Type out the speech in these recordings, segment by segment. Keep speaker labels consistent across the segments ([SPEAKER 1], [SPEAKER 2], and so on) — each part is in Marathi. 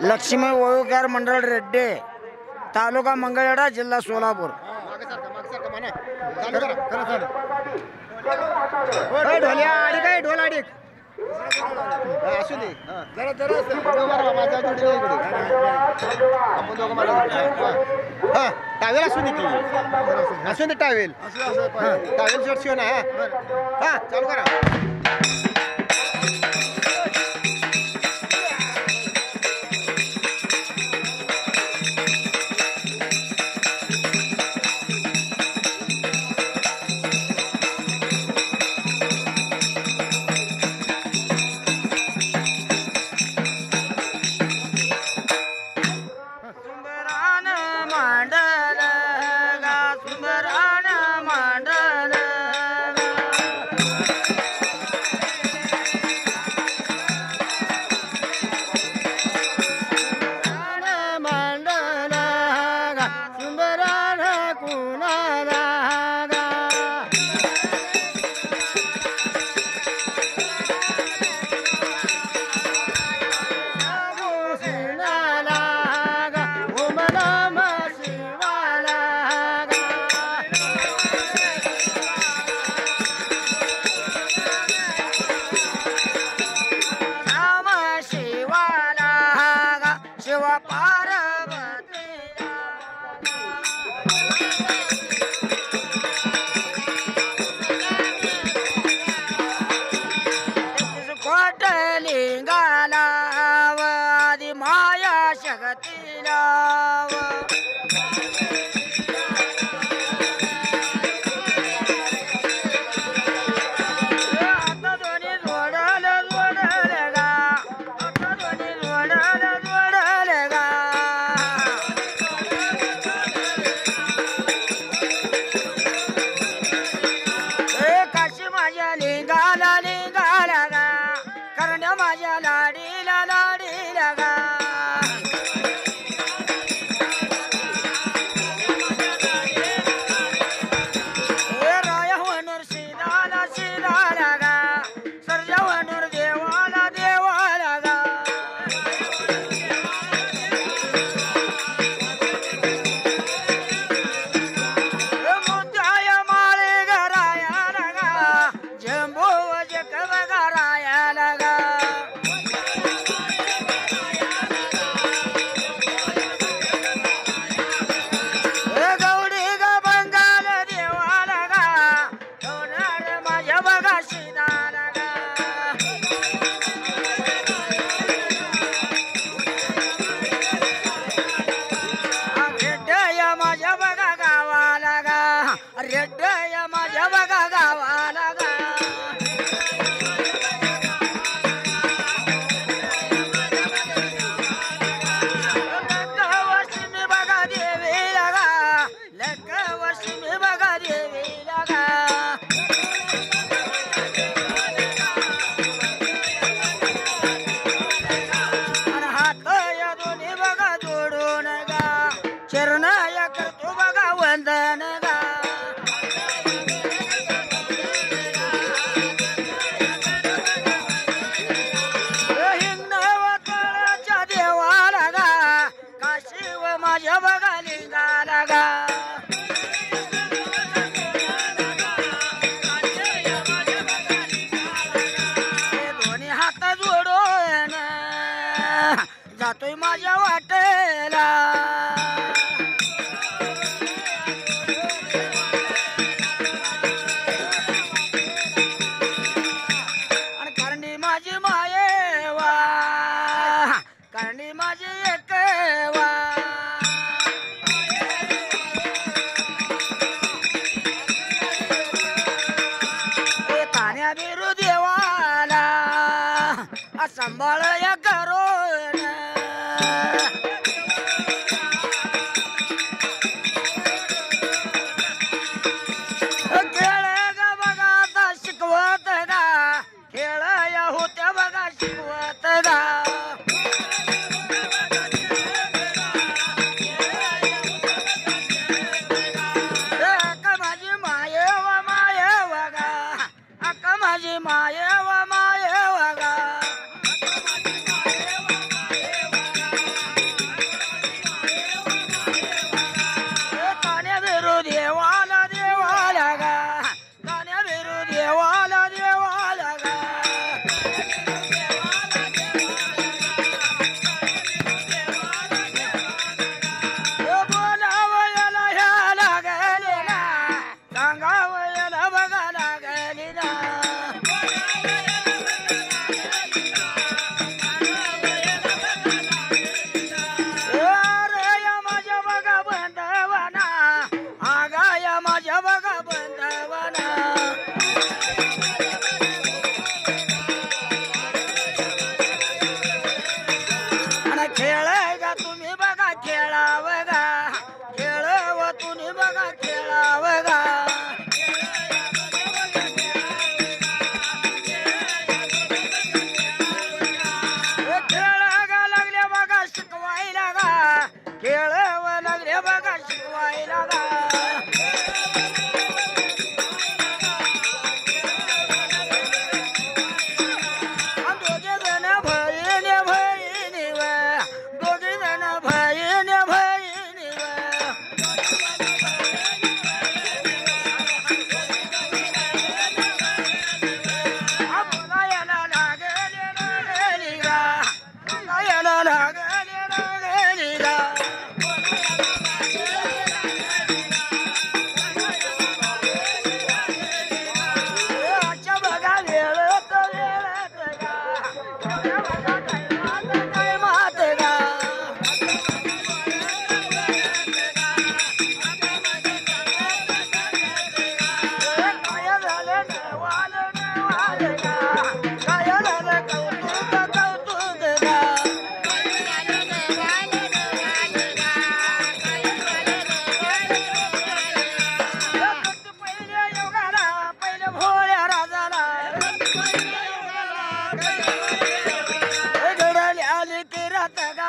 [SPEAKER 1] लक्ष्मी वळूकर मंडळ रेड्डे, तालुका मंगळवेढा, जिल्हा सोलापूर. ढोल्या आडी काय ढोल आडी असू दे जरा जरा माझ्या जोडीला इकडे आपण दोघं मला टावेल असू दे की असू दे टावेल टावेल शर्ट शिव ना हा चालू करा. जातोय माझ्या वाटेला आणि करणी माझी मायेवा करणी माझी एकवा तान्या बिरू देवाला सांभाळ या करो खेळ या होत्या बघा शिकवत गा
[SPEAKER 2] खेळ गा तुम्ही बघा खेळाव गा खेळव तुम्ही बघा खेळाव गा खेळ गा लागले बघा शिकवायला गा खेळव लागले बघा शिकवायला गा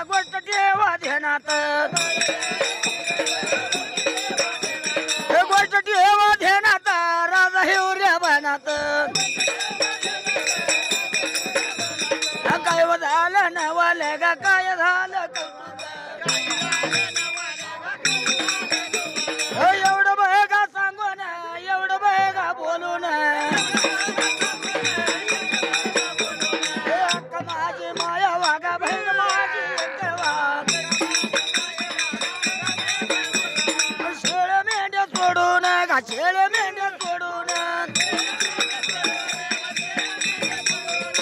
[SPEAKER 2] गोष्ट ठेवा ध्यानात गोष्ट ठेवा ध्यानात राजा हिवऱ्या बनात काय झालं नवाले गा काय झालं एवढं बघा सांगू ना एवढं बघा बोलू ना माझी माया वागा बहीण माझी शेळ मेंढ्या सोडून गा शेळ मेंढ्या सोडून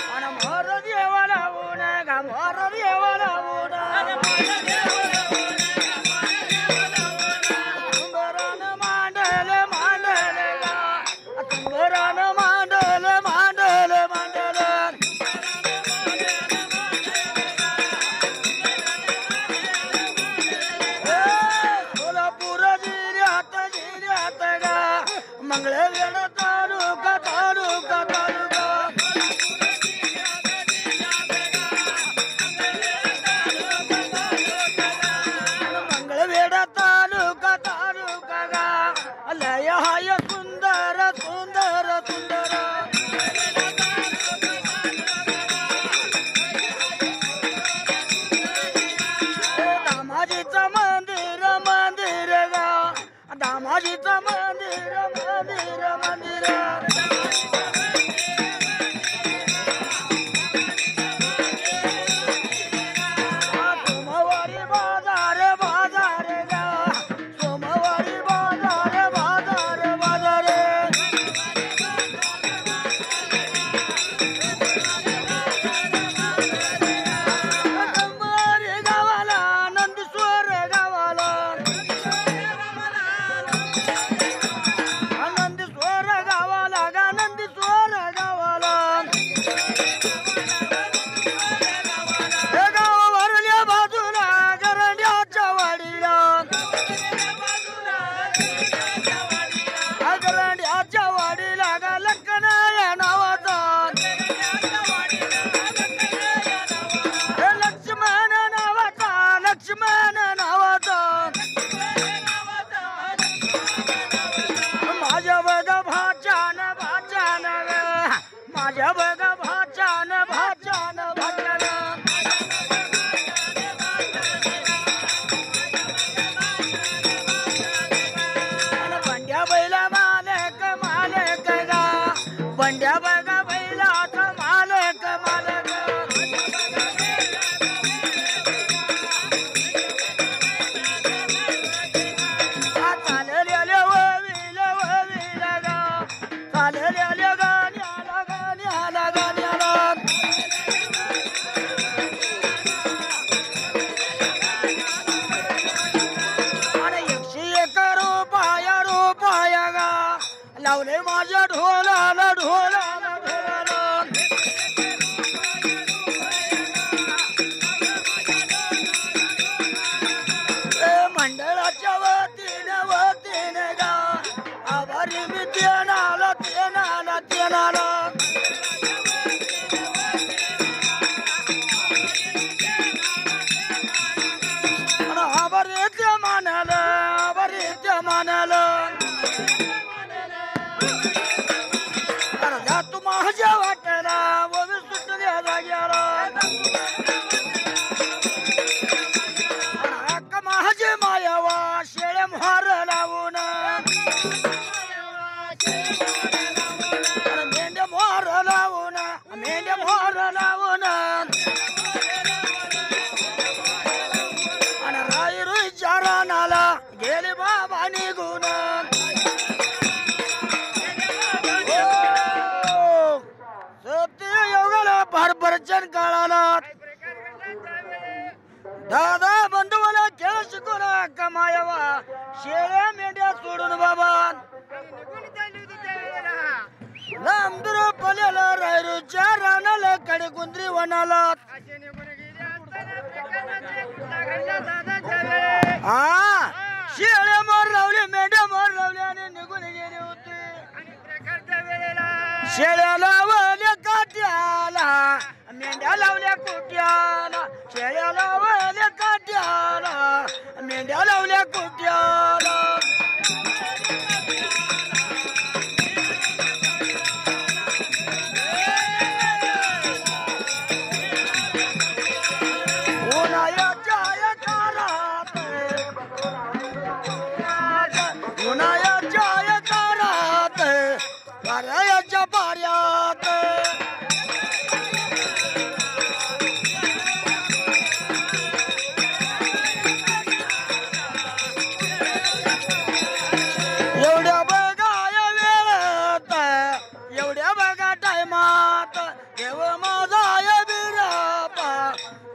[SPEAKER 2] आणि मोर देवा लावून गा मोर देवा लावून तुंबरान मांडल मांडल गा तुंबरान मांडल मांडल मांडल मंगळवेढ तालुका तालुका तालुका मंगळवेढ तालुका तालुका गा लय हाय सुंदर सुंदर सुंदर दामाजीचं मंदिर मंदिर गा दामाजीचं मंदिर मंदिर मंदिर सोमवारी बाजार बाजार गा सोमवारी बाजार बाजार बाजार कंबारी गावाला नंदीश्वर गावाला मानल अरे जा तू माझ्या वाटेला व सुटल्या जाग्याला अक्का माझे मायावा शेळे मोहर लावून मेंढ्या मोहर लावून मेंढ्या मोहर लावून आणि रायरू चारणाला गेले बाबा निघून सत्य योगाला फार प्रचंड काळाला दादा बंधूला खेळ शिकून कमायावा शेळ्या मेंढ्या सोडून बाबा लांबदूर पल्याला रायरूच्या रानाला कडे कुंद्री वनाला हा शेळ्या मोर लावले मेंढ्या मोर लावले आणि निघून गेले होते शेळ्या लावल्या काट्याला मेंढ्या लावल्या कुट्याला शेळ्या लावल्या काट्याला मेंढ्या लावल्या कुट्याला उन्हाळ्याच्या कारात उन्हाळ्याच्या कारात वाऱ्याच्या पाऱ्यात एवढ्या बघा वेळात एवढ्या बघा टायमात देव माझा बिरापा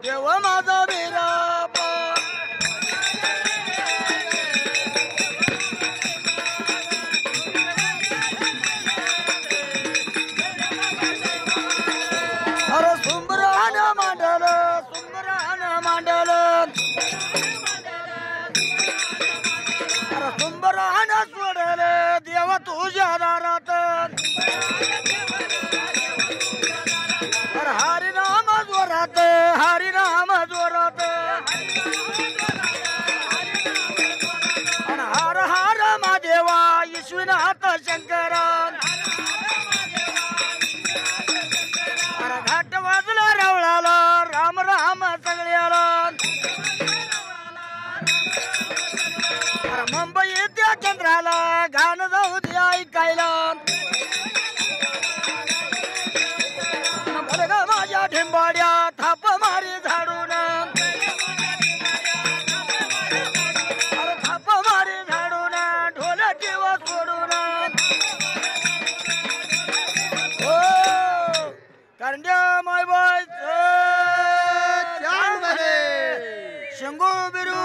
[SPEAKER 2] देव माझा बिरापा अरे सुंबरान मांडल सुंबरान मांडल अरे सुंबरान सोडल देवा तुझ्या दारात अरे हरिनाम जोरात हरिनाम जोरात अरे हर हर महादेवा ईश्वनाथ शंकरा अरे घाट वाजला रावळाला राम राम सगळ्याला अरे मुंबई त्या चंद्राला गाणं जाऊ दे ऐकायला ग माझ्या ढिंबाड्या थाप मारी झाडून अरे थाप मारी झाडून ढोल ठेव सोडून हो करंड्या माय बाय शंभू बिरू